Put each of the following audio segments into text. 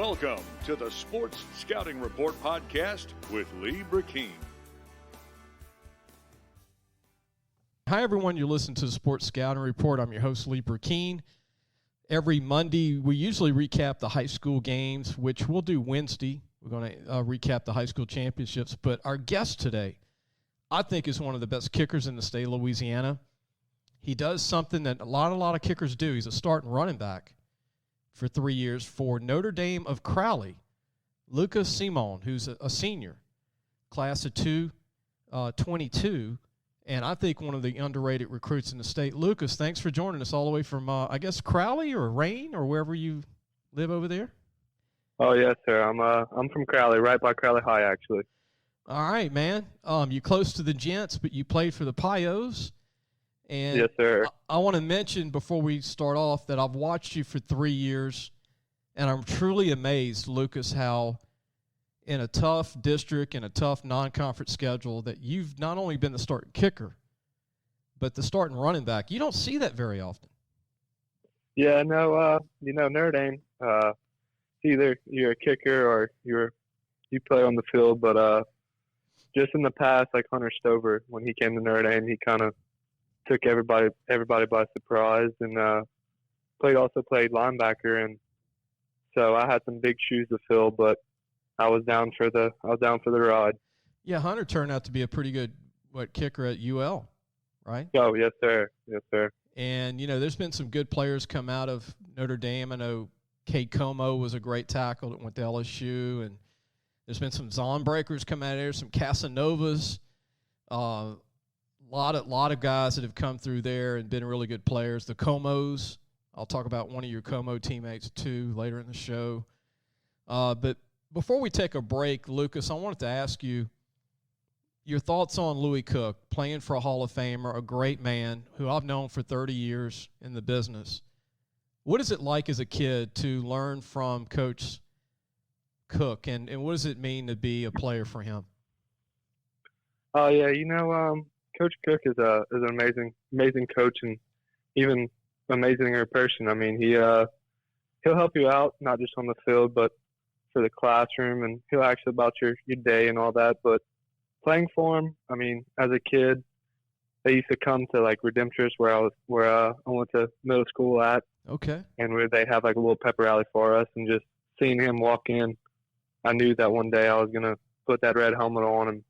Welcome to the Sports Scouting Report podcast with Lee Brecheen. Hi, everyone. You're listening to the Sports Scouting Report. I'm your host, Lee Brecheen. Every Monday, we usually recap the high school games, which we'll do Wednesday. We're going to recap the high school championships. But our guest today, I think, is one of the best kickers in the state of Louisiana. He does something that a lot of kickers do. He's a starting running back for 3 years for Notre Dame of Crowley. Lucas Seymour, who's a senior, class of 22, and I think one of the underrated recruits in the state. Lucas, thanks for joining us all the way from, I guess, Crowley or Rain or wherever you live over there. Oh, yes, sir. I'm from Crowley, right by Crowley High, actually. All right, man. You're close to the Gents, but you played for the Pios. And yes, sir. I want to mention before we start off that I've watched you for 3 years, and I'm truly amazed, Lucas, how in a tough district and a tough non-conference schedule that you've not only been the starting kicker, but the starting running back. You don't see that very often. Yeah, no, Notre Dame, either you're a kicker or you play on the field, but just in the past, like Hunter Stover, when he came to Notre Dame, he kind of took everybody by surprise, and played linebacker, and so I had some big shoes to fill, but I was down for the ride. Yeah, Hunter turned out to be a pretty good kicker at UL, right? Oh, yes, sir. And there's been some good players come out of Notre Dame. I know Kate Como was a great tackle that went to LSU, and there's been some zone breakers come out of there, some Casanovas. Lot of guys that have come through there and been really good players. The Comos, I'll talk about one of your Como teammates too later in the show. But before we take a break, Lucas, I wanted to ask you your thoughts on Louis Cook, playing for a Hall of Famer, a great man who I've known for 30 years in the business. What is it like as a kid to learn from Coach Cook, and what does it mean to be a player for him? Oh, yeah, Coach Cook is an amazing coach, and even amazinger person. I mean, he'll help you out, not just on the field, but for the classroom, and he'll ask you about your day and all that. But playing for him, I mean, as a kid, they used to come to like Redemptress where I went to middle school at. Okay. And where they have like a little pep rally for us, and just seeing him walk in, I knew that one day I was gonna put that red helmet on, and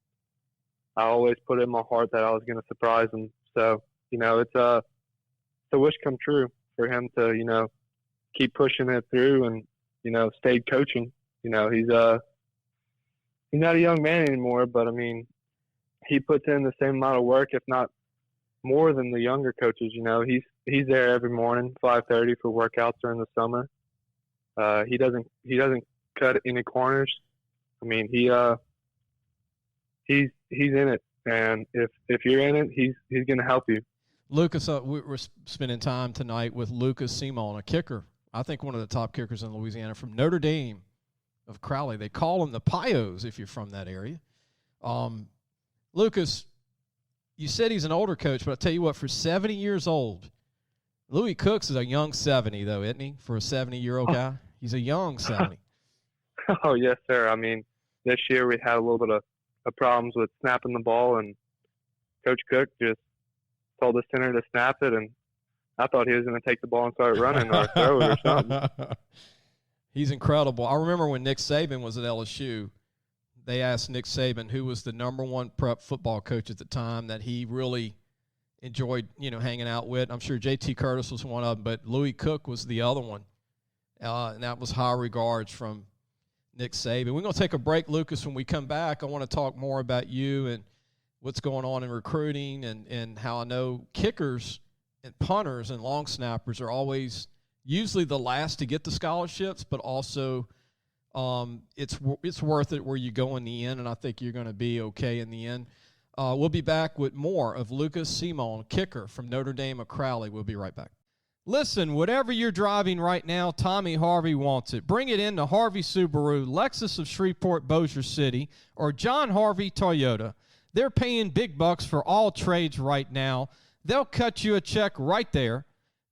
I always put it in my heart that I was gonna surprise him. So it's a wish come true for him to keep pushing it through and stayed coaching. He's not a young man anymore, but I mean, he puts in the same amount of work, if not more than the younger coaches. He's there every morning, 5:30 for workouts during the summer. He doesn't cut any corners. I mean, he's in it, and if you're in it, he's going to help you. Lucas, we're spending time tonight with Lucas Seymour, a kicker. I think one of the top kickers in Louisiana from Notre Dame of Crowley. They call him the Pios if you're from that area. Lucas, you said he's an older coach, but I'll tell you what, for 70 years old, Louis Cooks is a young 70, though, isn't he? For a 70-year-old guy, he's a young 70. Oh, yes, sir. I mean, this year we had a little bit of problems with snapping the ball, and Coach Cook just told the center to snap it, and I thought he was going to take the ball and start running or throw it or something. He's incredible. I remember when Nick Saban was at LSU, they asked Nick Saban who was the number one prep football coach at the time that he really enjoyed, hanging out with. I'm sure J.T. Curtis was one of them, but Louis Cook was the other one, and that was high regards from Nick Saban. We're going to take a break, Lucas. When we come back, I want to talk more about you and what's going on in recruiting and how I know kickers and punters and long snappers are always usually the last to get the scholarships, but also it's worth it where you go in the end, and I think you're going to be okay in the end. We'll be back with more of Lucas Seymour, kicker from Notre Dame of Crowley. We'll be right back. Listen, whatever you're driving right now, Tommy Harvey wants it. Bring it in to Harvey Subaru, Lexus of Shreveport, Bossier City, or John Harvey Toyota. They're paying big bucks for all trades right now. They'll cut you a check right there.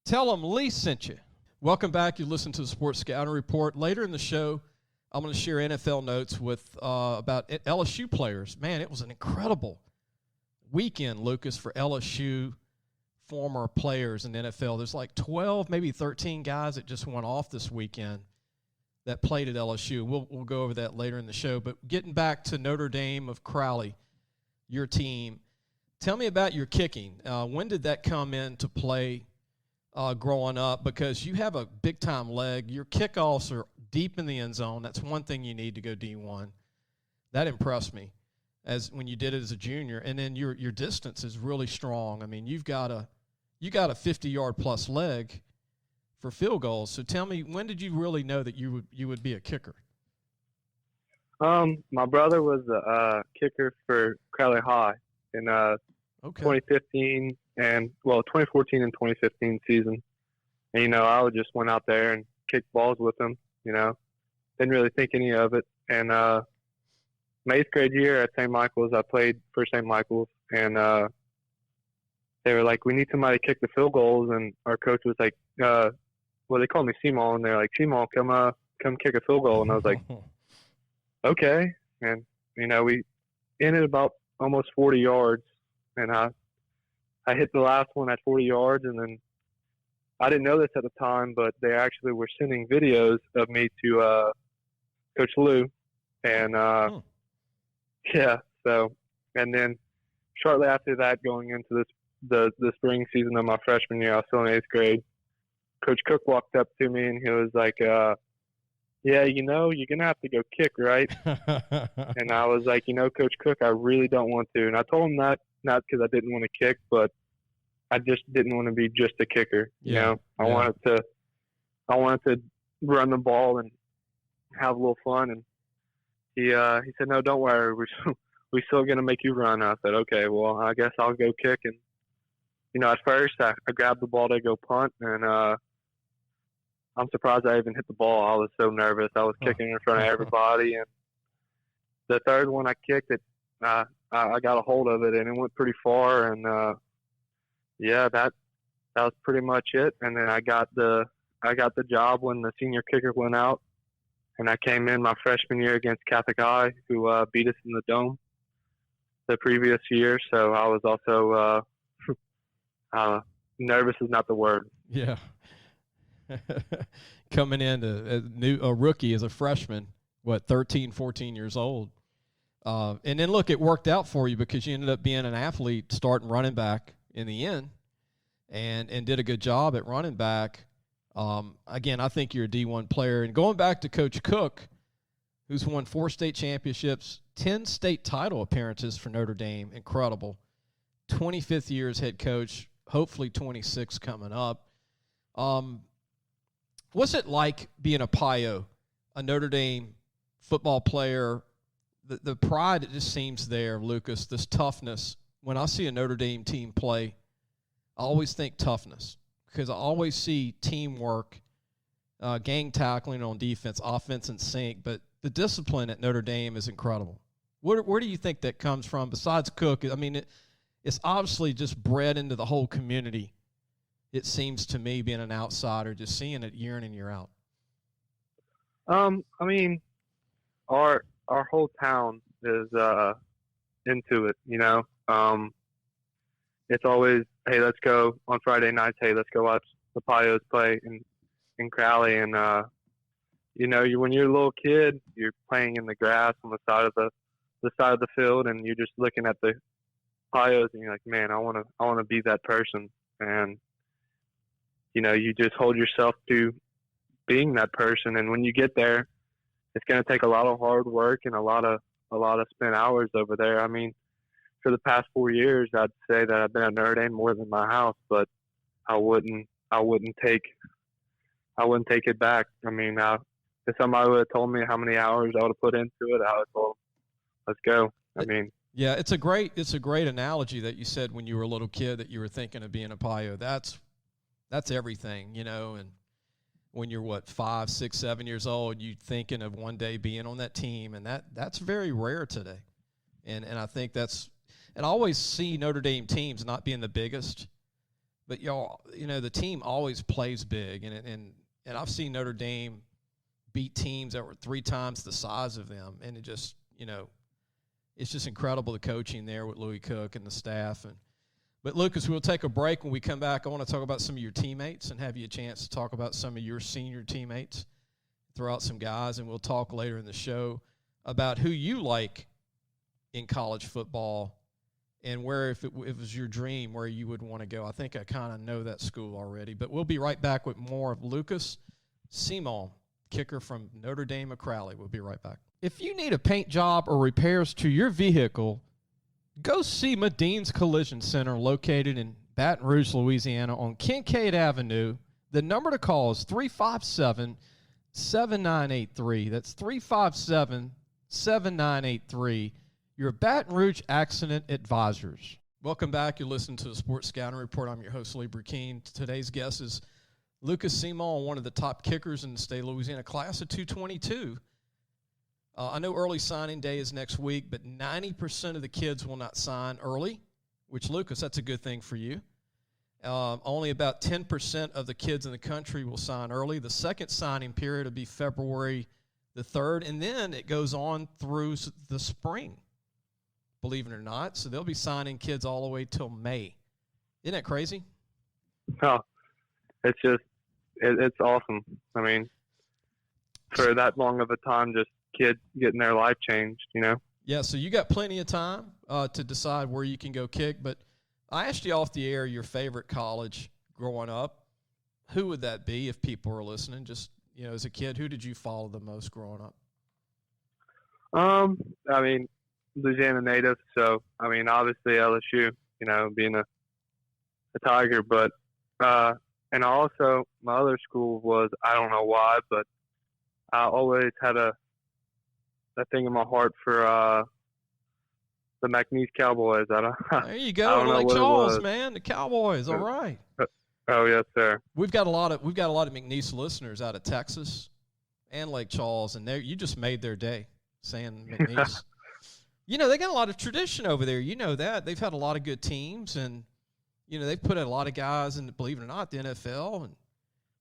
Tell them Lee sent you. Welcome back. You listen to the Sports Scouting Report. Later in the show, I'm going to share NFL notes with about LSU players. Man, it was an incredible weekend, Lucas, for LSU former players in the NFL. There's like 12, maybe 13 guys that just went off this weekend that played at LSU. We'll go over that later in the show. But getting back to Notre Dame of Crowley, your team, tell me about your kicking. When did that come into play growing up? Because you have a big-time leg. Your kickoffs are deep in the end zone. That's one thing you need to go D1. That impressed me as when you did it as a junior. And then your distance is really strong. I mean, you got a 50-yard plus leg for field goals. So tell me, when did you really know that you would be a kicker? My brother was a kicker for Crowley High in 2015 and 2014 and 2015 season. And I would just went out there and kicked balls with him. Didn't really think any of it. And my 8th grade year at St. Michael's, I played for St. Michael's, and they were like, "We need somebody to kick the field goals." And our coach was like, they called me Seymour, and they're like, "Seymour, come kick a field goal." And I was like, "Okay." And we ended about almost 40 yards, and I hit the last one at 40 yards, and then I didn't know this at the time, but they actually were sending videos of me to Coach Lou, and so, and then shortly after that, going into the spring season of my freshman year, I was still in 8th grade. Coach Cook walked up to me and he was like, "Yeah, you're gonna have to go kick, right?" And I was like, "Coach Cook, I really don't want to." And I told him that not because I didn't want to kick, but I just didn't want to be just a kicker. I wanted to run the ball and have a little fun. And he said, "No, don't worry. We're still going to make you run." I said, "Okay, well, I guess I'll go kick." And, at first I grabbed the ball to go punt, and I'm surprised I even hit the ball. I was so nervous. I was kicking in front of everybody. And the third one I kicked it, I got a hold of it, and it went pretty far. And, that was pretty much it. And then I got the job when the senior kicker went out. And I came in my freshman year against Catholic High, who beat us in the Dome the previous year. So I was also nervous is not the word. Yeah. Coming in a rookie as a freshman, 13, 14 years old. And then, look, it worked out for you because you ended up being an athlete starting running back in the end and did a good job at running back. Again, I think you're a D1 player. And going back to Coach Cook, who's won 4 state championships, 10 state title appearances for Notre Dame, incredible. 25th year as head coach, hopefully 26 coming up. What's it like being a Pio, a Notre Dame football player? The pride, it just seems there, Lucas, this toughness. When I see a Notre Dame team play, I always think toughness because I always see teamwork, gang tackling on defense, offense in sync, but the discipline at Notre Dame is incredible. Where do you think that comes from besides Cook? I mean, it's obviously just bred into the whole community. It seems to me, being an outsider, just seeing it year in and year out. I mean, our whole town is into it, It's always, hey, let's go on Friday nights. Hey, let's go watch the Pios play in Crowley. And, when you're a little kid, you're playing in the grass on the side of the field, and you're just looking at the Pios, and you're like, man, I want to be that person. And, you just hold yourself to being that person. And when you get there, it's going to take a lot of hard work and a lot of spent hours over there. I mean, for the past 4 years, I'd say that I've been at Notre Dame more than my house, but I wouldn't take it back. I mean, if somebody would have told me how many hours I would have put into it, I would have told them, let's go. I mean, yeah, it's a great analogy that you said when you were a little kid that you were thinking of being a Pio. That's everything, and when you're 5, 6, 7 years old, you thinking of one day being on that team, and that's very rare today. And I think and I always see Notre Dame teams not being the biggest, but the team always plays big, and I've seen Notre Dame beat teams that were 3 times the size of them. And it just, it's just incredible, the coaching there with Louis Cook and the staff. But, Lucas, we'll take a break. When we come back, I want to talk about some of your teammates and have you a chance to talk about some of your senior teammates, throw out some guys, and we'll talk later in the show about who you like in college football and where, if it was your dream, where you would want to go. I think I kind of know that school already. But we'll be right back with more of Lucas Seymour, kicker from Notre Dame Crowley. We'll be right back. If you need a paint job or repairs to your vehicle, go see Medine's Collision Center, located in Baton Rouge, Louisiana, on Kincaid Avenue. The number to call is 357-7983. That's 357-7983. Your Baton Rouge Accident Advisors. Welcome back. You're listening to the Sports Scouting Report. I'm your host, Lee Brecheen. Today's guest is Lucas Seymour, one of the top kickers in the state of Louisiana, class of 222. I know early signing day is next week, but 90% of the kids will not sign early, which, Lucas, that's a good thing for you. Only about 10% of the kids in the country will sign early. The second signing period will be February the 3rd, and then it goes on through the spring, believe it or not. So they'll be signing kids all the way till May. Isn't that crazy? Oh, it's awesome. I mean, for that long of a time, just kids getting their life changed, Yeah, so you got plenty of time to decide where you can go kick. But I asked you off the air your favorite college growing up. Who would that be if people are listening? Just, as a kid, who did you follow the most growing up? I mean, Louisiana native, so, obviously LSU, being a Tiger. But, and also my other school was, I don't know why, but I always had a thing in my heart for the McNeese Cowboys. There you go, Lake Charles, man, the Cowboys. All right. Oh yes, sir. We've got a lot of McNeese listeners out of Texas and Lake Charles, and you just made their day saying McNeese. They got a lot of tradition over there. You know that they've had a lot of good teams, and they've put a lot of guys in, believe it or not, the NFL, and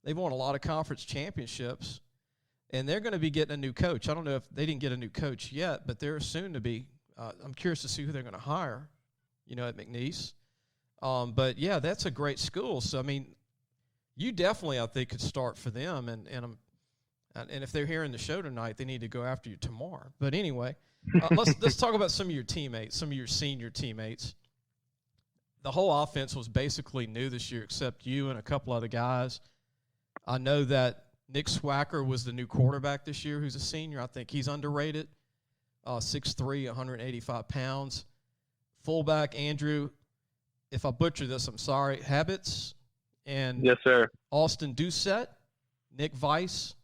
they've won a lot of conference championships. And they're going to be getting a new coach. I don't know if they didn't get a new coach yet, but they're soon to be. I'm curious to see who they're going to hire, at McNeese. But, yeah, that's a great school. So, you definitely, I think, could start for them. And if they're hearing the show tonight, they need to go after you tomorrow. But anyway, let's talk about some of your teammates, some of your senior teammates. The whole offense was basically new this year except you and a couple other guys. I know that Nick Swacker was the new quarterback this year, who's a senior. I think he's underrated, 6'3", 185 pounds. Fullback, Andrew, if I butcher this, I'm sorry, Habits. And yes, sir. Austin Doucette, Nick Weiss,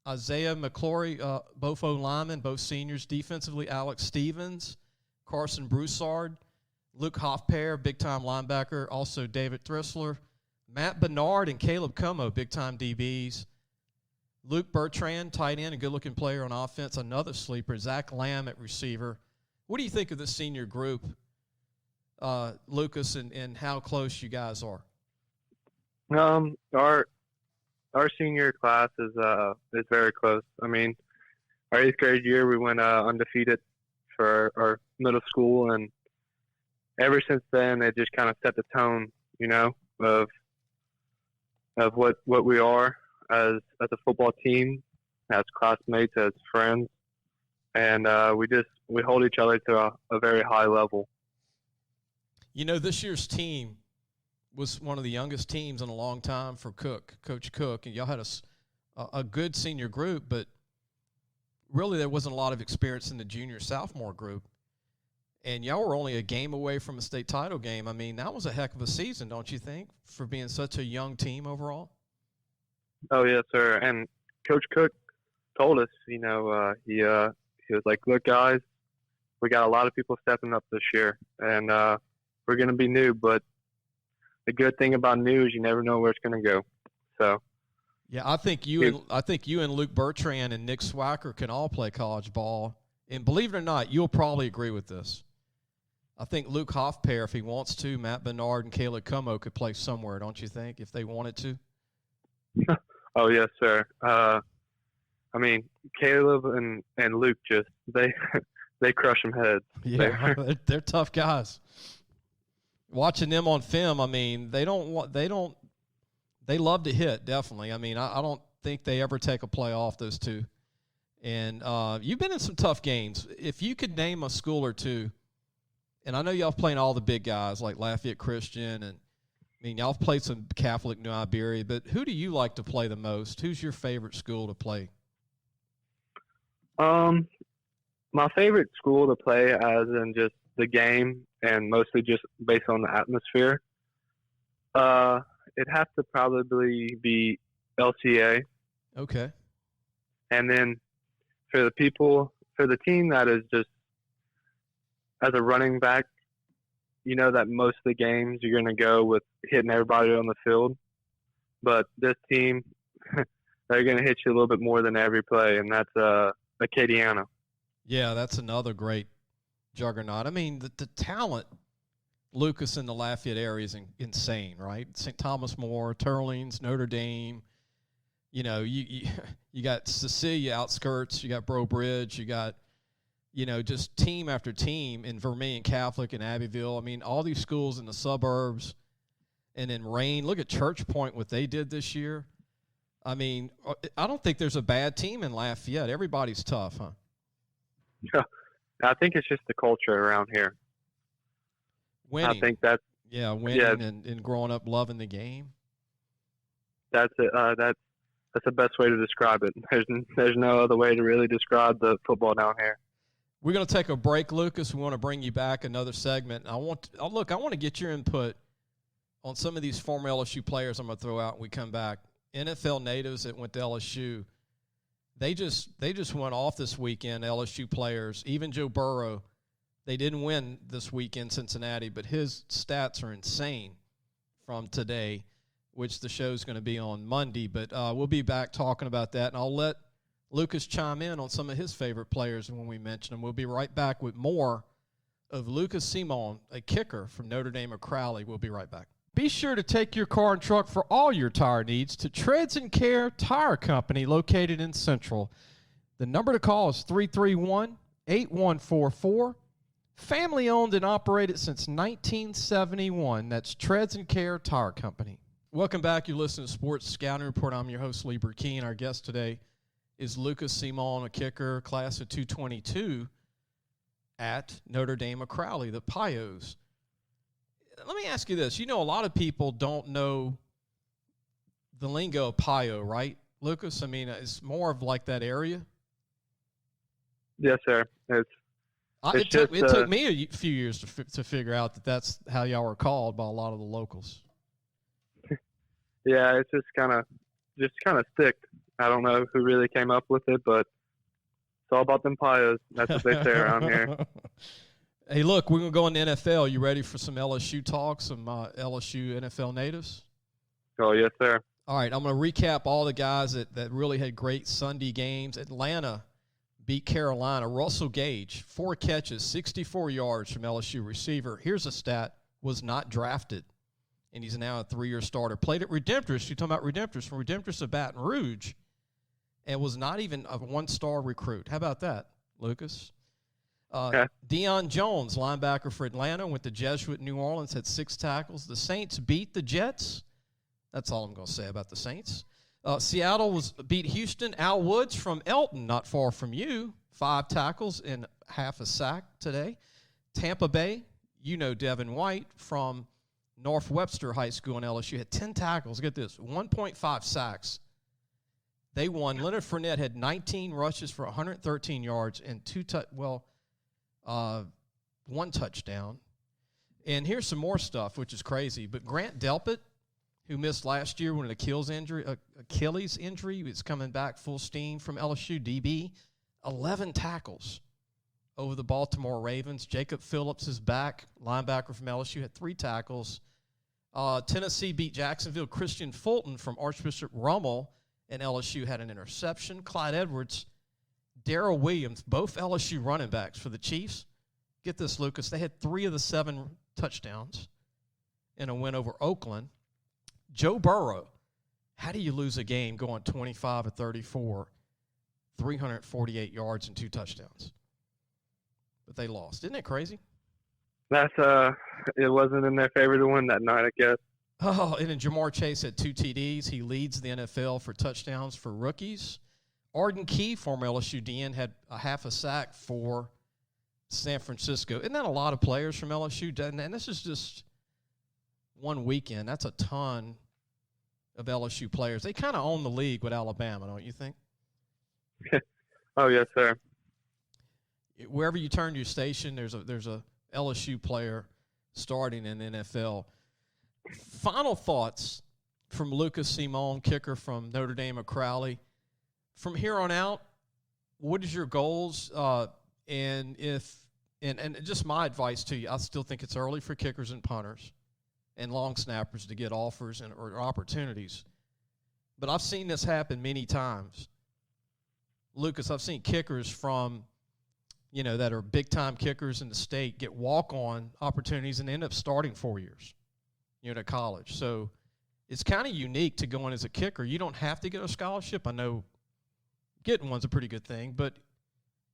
Isaiah McClory, both O-linemen, both seniors. Defensively, Alex Stevens, Carson Broussard, Luke Hoffpair, big-time linebacker, also David Thrissler, Matt Bernard and Caleb Como, big-time DBs. Luke Bertrand, tight end, a good-looking player on offense, another sleeper. Zach Lamb at receiver. What do you think of this senior group, Lucas, and how close you guys are? Our senior class is very close. Our 8th grade year, we went undefeated for our middle school, and ever since then, it just kind of set the tone, of what we are as a football team, as classmates, as friends, and we hold each other to a very high level. This year's team was one of the youngest teams in a long time for Coach Cook, and y'all had a good senior group, but really there wasn't a lot of experience in the junior-sophomore group, and y'all were only a game away from a state title game. That was a heck of a season, don't you think, for being such a young team overall? Oh, yes, sir. And Coach Cook told us, he was like, look, guys, we got a lot of people stepping up this year, and we're going to be new, but the good thing about new is you never know where it's going to go. So, yeah, I think you and Luke Bertrand and Nick Swacker can all play college ball, and believe it or not, you'll probably agree with this. I think Luke Hoffpair, if he wants to, Matt Bernard and Caleb Como could play somewhere, don't you think, if they wanted to? Oh, yes, sir. I mean, Caleb and Luke they they crush them heads. Yeah, they're tough guys. Watching them on film, I mean, they love to hit, definitely. I mean, I don't think they ever take a play off, those two. And you've been in some tough games. If you could name a school or two, and I know y'all playing all the big guys like Lafayette Christian, and I mean, y'all played some Catholic New Iberia, but who do you like to play the most? Who's your favorite school to play? My favorite school to play, as in just the game, and mostly just based on the atmosphere, it'd have to probably be LCA. Okay. And then for the team that is just as a running back, you know that most of the games you're going to go with hitting everybody on the field. But this team, they're going to hit you a little bit more than every play, and that's Acadiana. Yeah, that's another great juggernaut. I mean, the talent, Lucas, in the Lafayette area is insane, right? St. Thomas More, Turlings, Notre Dame. You know, you got Cecilia outskirts, you got Breaux Bridge, you got, you know, just team after team in Vermillion Catholic and Abbeville. I mean, all these schools in the suburbs. And then Rain, look at Church Point, what they did this year. I mean, I don't think there's a bad team in Lafayette. Everybody's tough, huh? Yeah, I think it's just the culture around here. Winning. I think that's winning and growing up loving the game. That's it. That's the best way to describe it. There's no other way to really describe the football down here. We're going to take a break, Lucas. We want to bring you back another segment. I want to get your input on some of these former LSU players I'm going to throw out when we come back. NFL natives that went to LSU. They just went off this weekend, LSU players. Even Joe Burrow, they didn't win this week in Cincinnati, but his stats are insane from today, which the show's going to be on Monday. But we'll be back talking about that, and I'll let Lucas chime in on some of his favorite players when we mention them. We'll be right back with more of Lucas Seymour, a kicker from Notre Dame or Crowley. We'll be right back. Be sure to take your car and truck for all your tire needs to Treads and Care Tire Company located in Central. The number to call is 331-8144. Family owned and operated since 1971. That's Treads and Care Tire Company. Welcome back. You're listening to Sports Scouting Report. I'm your host, Lee Brecheen. Our guest today is Lucas Seymour, a kicker, class of 222 at Notre Dame or Crowley, the Pios. Let me ask you this. You know, a lot of people don't know the lingo of Pio, right, Lucas? I mean, it's more of like that area. Yes, sir. It took me a few years to figure out that that's how y'all were called by a lot of the locals. Yeah, it's just kind of stick. I don't know who really came up with it, but it's all about them Pios. That's what they say around here. Hey, look, we're going to go in the NFL. You ready for some LSU talk, some LSU NFL natives? Oh, yes, sir. All right, I'm going to recap all the guys that really had great Sunday games. Atlanta beat Carolina. Russell Gage, 4 catches, 64 yards from LSU receiver. Here's a stat, was not drafted, and he's now a 3-year starter. Played at Redemptorist. You're talking about Redemptorist. From Redemptorist of Baton Rouge, and was not even a 1-star recruit. How about that, Lucas? Okay. Deion Jones, linebacker for Atlanta, went to Jesuit New Orleans, had 6 tackles. The Saints beat the Jets. That's all I'm going to say about the Saints. Seattle beat Houston. Al Woods from Elton, not far from you, 5 tackles and half a sack today. Tampa Bay, you know Devin White from North Webster High School in LSU, had 10 tackles. Get this, 1.5 sacks. They won. Leonard Fournette had 19 rushes for 113 yards and 1 touchdown. And here's some more stuff, which is crazy. But Grant Delpit, who missed last year with an Achilles injury, is coming back full steam from LSU. DB, 11 tackles over the Baltimore Ravens. Jacob Phillips is back, linebacker from LSU, had 3 tackles. Tennessee beat Jacksonville. Christian Fulton from Archbishop Rummel and LSU had an interception. Clyde Edwards, Darrell Williams, both LSU running backs for the Chiefs. Get this, Lucas. They had 3 of the 7 touchdowns in a win over Oakland. Joe Burrow, how do you lose a game going 25 or 34 348 yards and 2 touchdowns. But they lost. Isn't it crazy? That's it wasn't in their favor to win that night, I guess. Oh, and then Jamar Chase had 2 TDs. He leads the NFL for touchdowns for rookies. Arden Key, former LSU DN, had a half a sack for San Francisco. Isn't that a lot of players from LSU? And this is just one weekend. That's a ton of LSU players. They kind of own the league with Alabama, don't you think? Oh, yes, sir. Wherever you turn your station, there's a LSU player starting in the NFL. Final thoughts from Lucas Seymour, kicker from Notre Dame of Crowley. From here on out, what is your goals? And just my advice to you, I still think it's early for kickers and punters and long snappers to get offers or opportunities. But I've seen this happen many times. Lucas, I've seen kickers from, that are big-time kickers in the state get walk-on opportunities and end up starting 4 years, at college. So it's kind of unique to go in as a kicker. You don't have to get a scholarship. I know getting one's a pretty good thing, but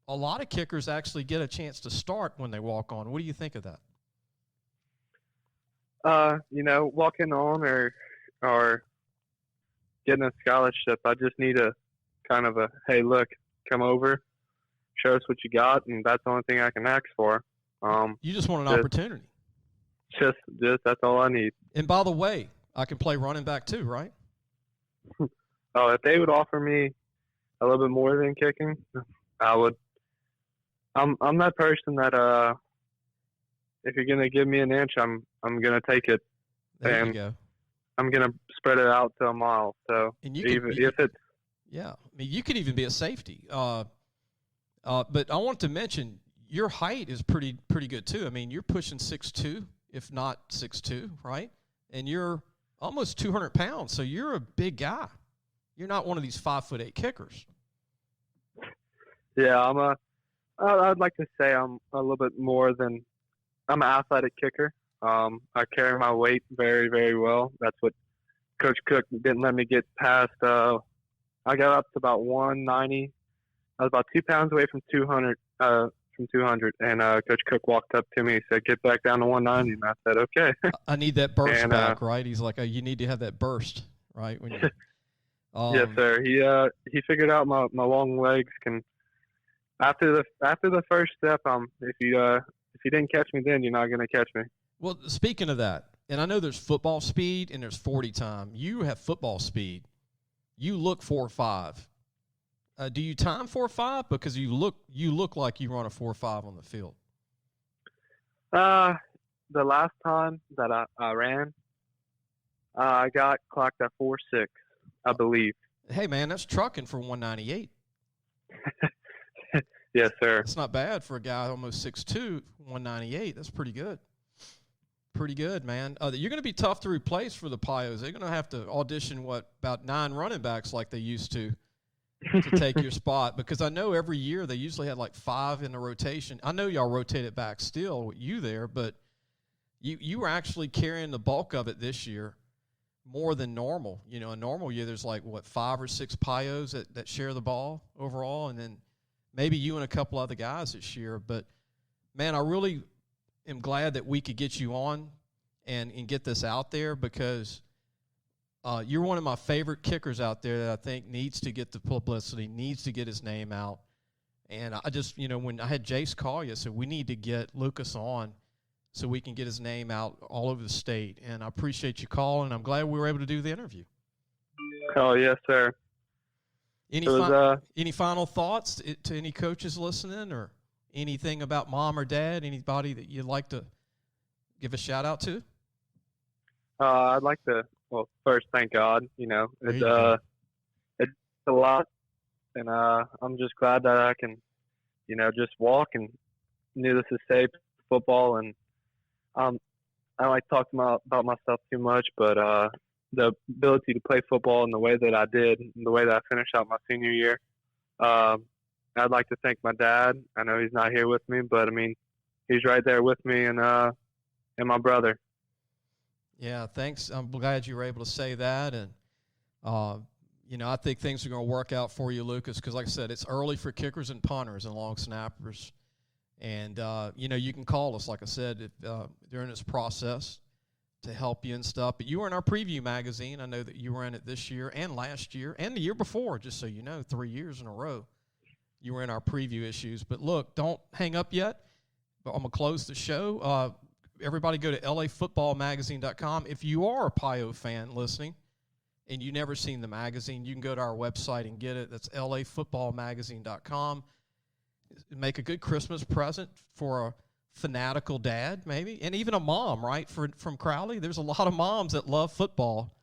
a lot of kickers actually get a chance to start when they walk on. What do you think of that? Walking on or getting a scholarship, I just need a kind of hey, look, come over, show us what you got, and that's the only thing I can ask for. You just want an opportunity. Just that's all I need. And by the way, I can play running back too, right? Oh, if they would offer me a little bit more than kicking, I would. I'm that person that if you're gonna give me an inch, I'm gonna take it. There you go. I'm gonna spread it out to a mile. So you could even be a safety. But I want to mention your height is pretty good too. I mean, you're pushing 6'2", if not 6'2", right? And you're almost 200 pounds, so you're a big guy. You're not one of these 5'8" kickers. Yeah, I'd like to say I'm a little bit more than. I'm an athletic kicker. I carry my weight very, very well. That's what Coach Cook didn't let me get past. I got up to about 190. I was about 2 pounds away from 200. And Coach Cook walked up to me and said, "Get back down to 190." And I said, "Okay." I need that burst back, right? He's like, you need to have that burst, right? When you, yes, sir. He figured out my long legs can. After the first step, if you didn't catch me then, you're not gonna catch me. Well, speaking of that, and I know there's football speed and there's 40 time. You have football speed. You look 4.5. Do you time 4.5? Because you look like you run a 4.5 on the field. The last time that I ran, I got clocked at 4.6, I believe. Hey man, that's trucking for 198. Yes, sir. It's not bad for a guy almost 6'2", 198. That's pretty good. Pretty good, man. You're going to be tough to replace for the Pios. They're going to have to audition, about 9 running backs like they used to take your spot. Because I know every year they usually had like 5 in the rotation. I know y'all rotated back still with you there, but you were actually carrying the bulk of it this year more than normal. A normal year there's like, 5 or 6 Pios that share the ball overall, and then maybe you and a couple other guys this year. But, man, I really am glad that we could get you on and get this out there because you're one of my favorite kickers out there that I think needs to get the publicity, needs to get his name out. And I just, when I had Jace call you, I said we need to get Lucas on so we can get his name out all over the state. And I appreciate you calling. I'm glad we were able to do the interview. Oh, yes, sir. Any final thoughts to any coaches listening or anything about mom or dad, anybody that you'd like to give a shout out to? I'd like to, first thank God, it's a lot. And I'm just glad that I can, just walk and knew this is safe football. And I don't like to talk about myself too much, but the ability to play football in the way that I did, and the way that I finished out my senior year. I'd like to thank my dad. I know he's not here with me, but he's right there with me, and my brother. Yeah, thanks. I'm glad you were able to say that, and I think things are going to work out for you, Lucas, because like I said, it's early for kickers and punters and long snappers. And, you can call us, like I said, during this process to help you and stuff. But you were in our preview magazine. I know that you were in it this year and last year and the year before, just so you know, 3 years in a row. You were in our preview issues. But, look, don't hang up yet. I'm going to close the show. Everybody go to lafootballmagazine.com. If you are a Pio fan listening and you've never seen the magazine, you can go to our website and get it. That's lafootballmagazine.com. Make a good Christmas present for a fanatical dad, maybe, and even a mom, right, from Crowley. There's a lot of moms that love football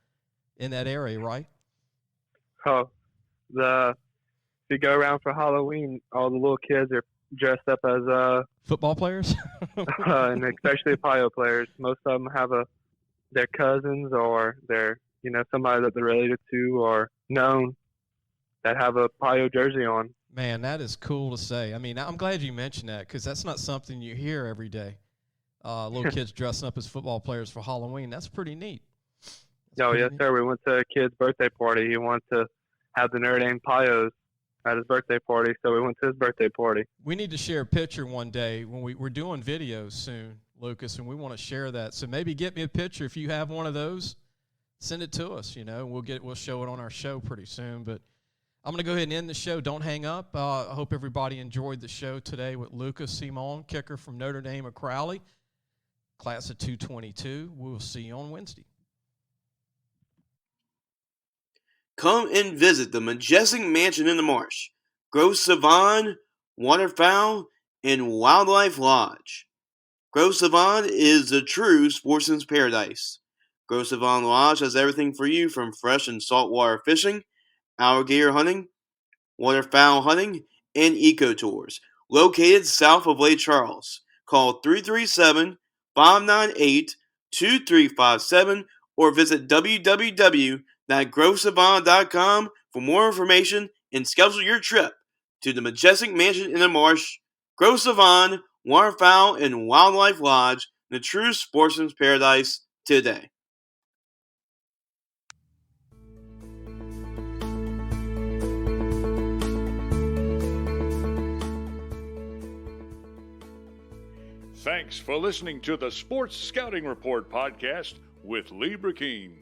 in that area, right? Oh, if you go around for Halloween, all the little kids are dressed up as football players, and especially Pio players. Most of them have their cousins or their somebody that they're related to or known that have a Pio jersey on. Man, that is cool to say. I mean, I'm glad you mentioned that because that's not something you hear every day. Little kids dressing up as football players for Halloween. That's pretty neat. Yes, sir. We went to a kid's birthday party. He wanted to have the Notre Dame Pios at his birthday party, so we went to his birthday party. We need to share a picture one day when we're doing videos soon, Lucas, and we want to share that. So maybe get me a picture if you have one of those. Send it to us. We'll show it on our show pretty soon. But I'm going to go ahead and end the show. Don't hang up. I hope everybody enjoyed the show today with Lucas Seymour, kicker from Notre Dame of Crowley, class of 222. We'll see you on Wednesday. Come and visit the majestic mansion in the marsh, Gros Savon Waterfowl and Wildlife Lodge. Gros Savon is the true sportsman's paradise. Gros Savon Lodge has everything for you from fresh and saltwater fishing, alligator hunting, waterfowl hunting, and eco tours. Located south of Lake Charles. Call 337-598-2357 or visit www.grossavon.com for more information and schedule your trip to the majestic mansion in the marsh, Gros Savon Waterfowl and Wildlife Lodge, the true sportsman's paradise today. Thanks for listening to the Sports Scouting Report podcast with Lee Brecheen.